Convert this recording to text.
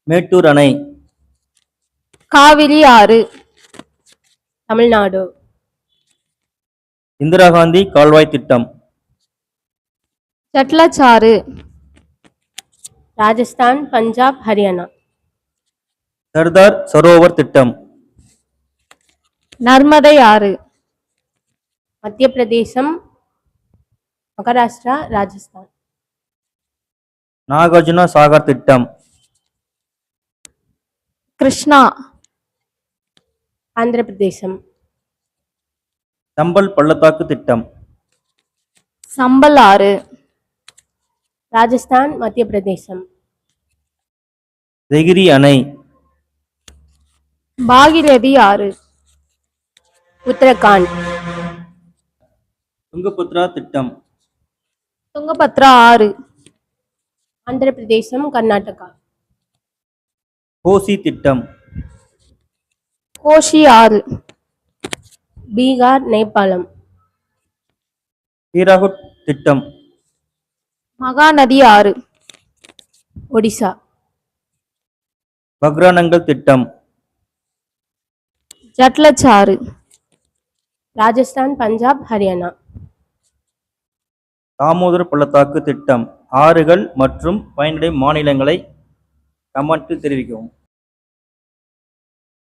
மேட்டூர் அணை. காவிரி ஆறு, தமிழ்நாடு. இந்திரா காந்தி கால்வாய் திட்டம். சட்லஜ் ஆறு, ராஜஸ்தான், பஞ்சாப், ஹரியானா. சர்தார் சரோவர் திட்டம். நர்மதை ஆறு, மத்திய பிரதேசம், மகாராஷ்டிரா, ராஜஸ்தான். நாகார்ஜுனா சாகர் திட்டம். கிருஷ்ணா. ஆந்திர பிரதேசம். சம்பல் பள்ளத்தாக்கு திட்டம். சம்பல் ஆறு, ராஜஸ்தான், மத்திய பிரதேசம். தெகிரி அணை. பாகிரதி ஆறு, உத்தரகாண்ட். துங்கபத்ரா திட்டம். துங்கபத்ரா ஆறு, ஆந்திர பிரதேசம், கர்நாடகா. கோசி திட்டம். கோஷி ஆறு, பீகார், நேபாளம். ஹீராகுட் திட்டம். மகாநதி ஆறு, ஒடிசா. பக்ரானங்கல் திட்டம். சட்லஜ் ஆறு, ராஜஸ்தான், பஞ்சாப், ஹரியானா. தாமோதர பள்ளத்தாக்கு திட்டம். ஆறுகள் மற்றும் பயனடை மாநிலங்களை கமெண்டில் தெரிவிக்கவும்.